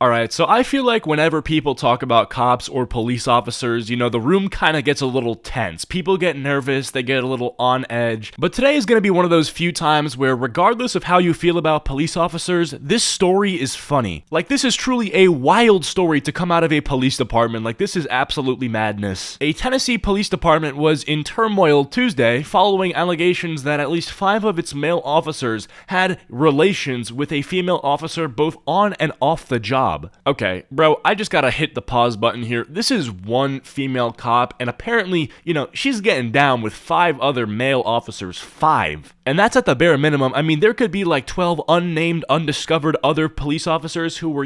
Alright, so I feel like whenever people talk about cops or police officers, the room kind of gets a little tense. People get nervous, they get a little on edge. But today is going to be one of those few times where, regardless of how you feel about police officers, this story is funny. Like, this is truly a wild story to come out of a police department. Like, this is absolutely madness. A Tennessee police department was in turmoil Tuesday following allegations that at least 5 of its male officers had relations with a female officer both on and off the job. Okay, bro, I just gotta hit the pause button here. This is one female cop, and apparently, she's getting down with 5 other male officers. 5. And that's at the bare minimum. I mean, there could be like 12 unnamed, undiscovered other police officers who were,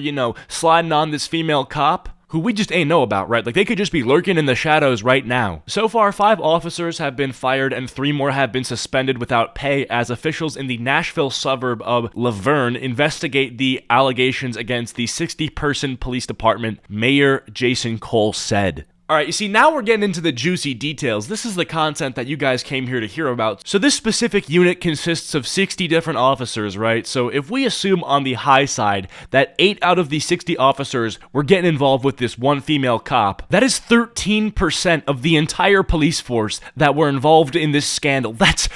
sliding on this female cop, who we just ain't know about, right? Like, they could just be lurking in the shadows right now. So far, 5 officers have been fired and 3 more have been suspended without pay as officials in the Nashville suburb of Laverne investigate the allegations against the 60-person police department, Mayor Jason Cole said. Alright, you see, now we're getting into the juicy details. This is the content that you guys came here to hear about. So this specific unit consists of 60 different officers, right? So if we assume on the high side that 8 out of the 60 officers were getting involved with this one female cop, that is 13% of the entire police force that were involved in this scandal. That's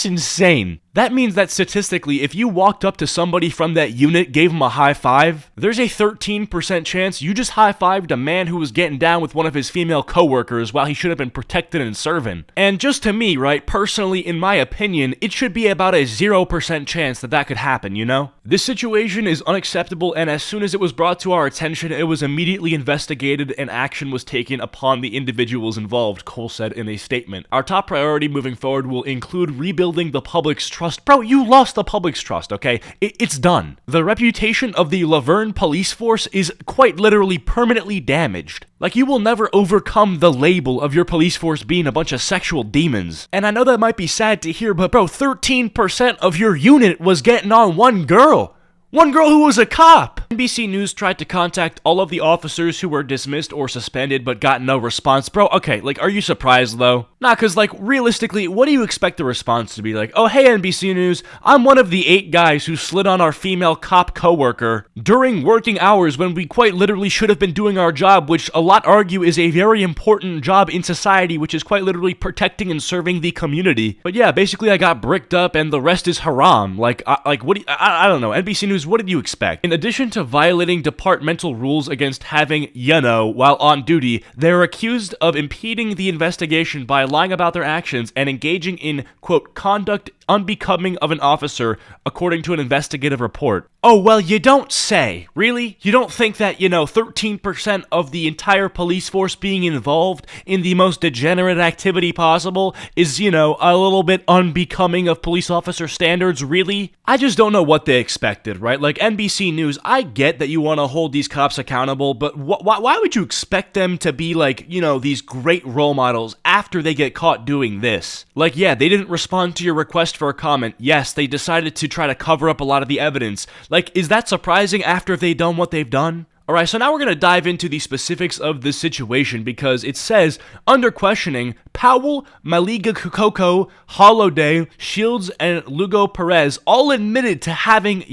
insane. That means that statistically, if you walked up to somebody from that unit, gave them a high five, there's a 13% chance you just high-fived a man who was getting down with one of his female coworkers while he should have been protected and serving. And just to me, right, personally, in my opinion, it should be about a 0% chance that could happen, This situation is unacceptable, and as soon as it was brought to our attention, it was immediately investigated and action was taken upon the individuals involved, Cole said in a statement. Our top priority moving forward will include rebuilding the public's trust. Bro, you lost the public's trust, okay? It's done. The reputation of the Laverne police force is quite literally permanently damaged. Like, you will never overcome the label of your police force being a bunch of sexual demons. And I know that might be sad to hear, but bro, 13% of your unit was getting on one girl. One girl who was a cop! NBC News tried to contact all of the officers who were dismissed or suspended but got no response. Bro, okay, like, are you surprised though? Nah, cause like, realistically, what do you expect the response to be? Like, oh hey NBC News, I'm one of the 8 guys who slid on our female cop coworker during working hours when we quite literally should have been doing our job, which a lot argue is a very important job in society, which is quite literally protecting and serving the community. But yeah, basically I got bricked up and the rest is haram. Like, what do you, I don't know, NBC News, what did you expect? In addition to violating departmental rules against having, while on duty, they're accused of impeding the investigation by lying about their actions and engaging in, quote, conduct unbecoming of an officer, according to an investigative report. Oh, well, you don't say. Really? You don't think that, 13% of the entire police force being involved in the most degenerate activity possible is, a little bit unbecoming of police officer standards, really? I just don't know what they expected, right? Like, NBC News, I get that you want to hold these cops accountable, but why would you expect them to be like, these great role models after they get caught doing this? Like, yeah, they didn't respond to your request for a comment. Yes, they decided to try to cover up a lot of the evidence. Like, is that surprising after they've done what they've done? Alright, so now we're going to dive into the specifics of this situation because it says, under questioning, Powell, Maliga Kukoko, Holiday, Shields, and Lugo Perez all admitted to having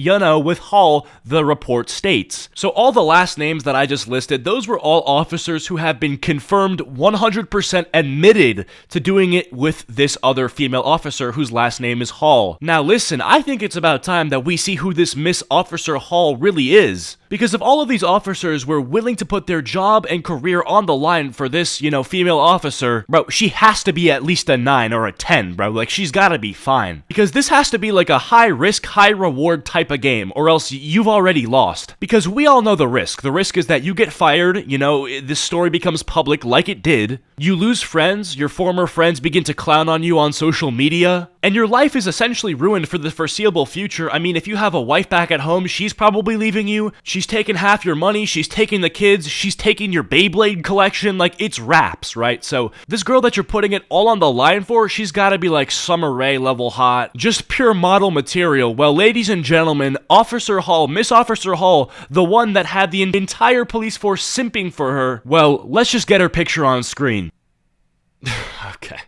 with Hall, the report states. So all the last names that I just listed, those were all officers who have been confirmed 100% admitted to doing it with this other female officer whose last name is Hall. Now listen, I think it's about time that we see who this Miss Officer Hall really is. Because if all of these officers were willing to put their job and career on the line for this, female officer, bro, she has to be at least a 9 or a 10, bro. Like, she's gotta be fine. Because this has to be like a high risk, high reward type of game, or else you've already lost. Because we all know the risk. The risk is that you get fired, this story becomes public like it did. You lose friends, your former friends begin to clown on you on social media, and your life is essentially ruined for the foreseeable future. I mean, if you have a wife back at home, she's probably leaving you. She's taking half your money, she's taking the kids, she's taking your Beyblade collection, like, it's wraps, right? So, this girl that you're putting it all on the line for, she's gotta be like Summer Rae level hot, just pure model material. Well, ladies and gentlemen, Officer Hall, Miss Officer Hall, the one that had the entire police force simping for her, well, let's just get her picture on screen. Okay.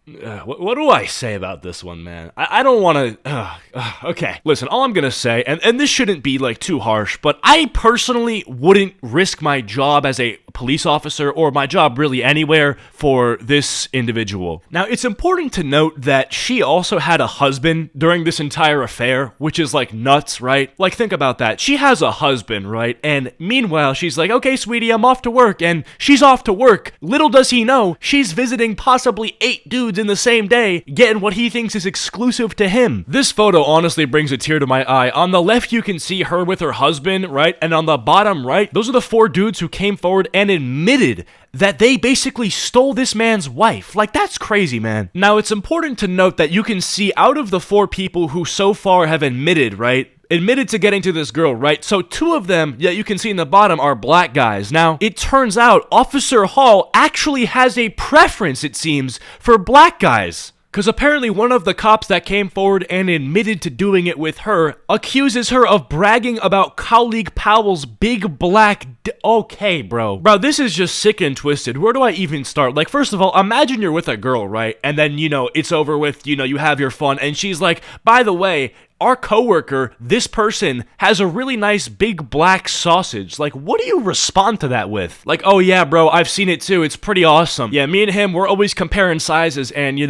What do I say about this one, man? I don't want to. Okay, listen. All I'm gonna say, and this shouldn't be like too harsh, but I personally wouldn't risk my job as a police officer or my job really anywhere for this individual. Now, it's important to note that she also had a husband during this entire affair, which is like nuts, right? Like, think about that. She has a husband, right? And meanwhile, she's like, okay, sweetie, I'm off to work, and she's off to work. Little does he know, she's visiting possibly 8 dudes in the same day, getting what he thinks is exclusive to him. This photo honestly brings a tear to my eye. On the left, you can see her with her husband, right? And on the bottom right, those are the 4 dudes who came forward and admitted that they basically stole this man's wife. Like, that's crazy, man. Now, it's important to note that you can see out of the 4 people who so far have admitted, right? Admitted to getting to this girl, right? So 2 of them that you can see in the bottom are black guys. Now, it turns out Officer Hall actually has a preference, it seems, for black guys. Because apparently one of the cops that came forward and admitted to doing it with her accuses her of bragging about colleague Powell's big black okay, bro. Bro, this is just sick and twisted. Where do I even start? Like, first of all, imagine you're with a girl, right? And then, it's over with, you have your fun. And she's like, by the way, our coworker, this person, has a really nice big black sausage. Like, what do you respond to that with? Like, oh yeah, bro, I've seen it too. It's pretty awesome. Yeah, me and him, we're always comparing sizes, and,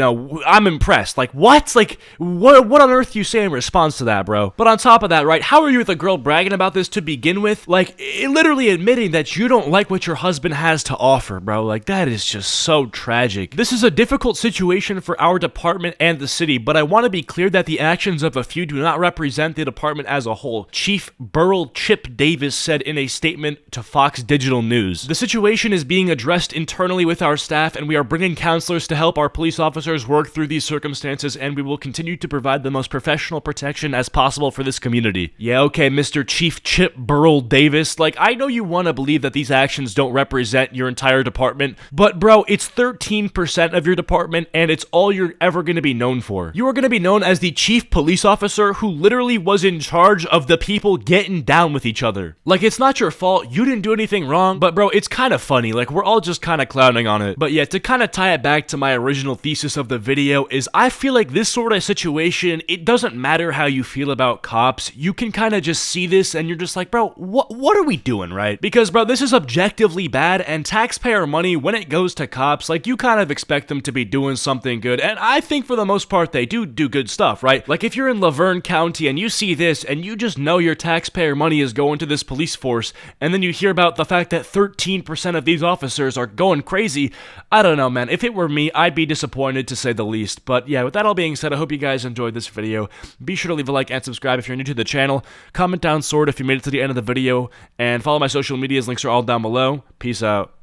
I'm impressed. Like, what? Like, what on earth do you say in response to that, bro? But on top of that, right, how are you with a girl bragging about this to begin with? Like, literally admitting that you don't like what your husband has to offer, bro. Like, that is just so tragic. This is a difficult situation for our department and the city, but I want to be clear that the actions of a few do not represent the department as a whole, Chief Burl Chip Davis said in a statement to Fox Digital News. The situation is being addressed internally with our staff, and we are bringing counselors to help our police officers work through these circumstances, and we will continue to provide the most professional protection as possible for this community. Yeah, okay, Mr. Chief Chip Burl Davis, like, I know you want to believe that these actions don't represent your entire department, but bro, it's 13% of your department, and it's all you're ever going to be known for. You are going to be known as the chief police officer who literally was in charge of the people getting down with each other. Like, it's not your fault, you didn't do anything wrong, but bro, it's kind of funny, like, we're all just kind of clowning on it. But yeah, to kind of tie it back to my original thesis of the video is I feel like this sort of situation, it doesn't matter how you feel about cops, you can kind of just see this and you're just like, bro, what are we doing, right? Because bro, this is objectively bad, and taxpayer money, when it goes to cops, like, you kind of expect them to be doing something good, and I think for the most part they do good stuff, right? Like, if you're in Laverne County and you see this and you just know your taxpayer money is going to this police force, and then you hear about the fact that 13% of these officers are going crazy, I don't know, man. If it were me, I'd be disappointed to say the least. But yeah, with that all being said, I hope you guys enjoyed this video. Be sure to leave a like and subscribe if you're new to the channel. Comment down sword if you made it to the end of the video, and follow my social medias. Links are all down below. Peace out.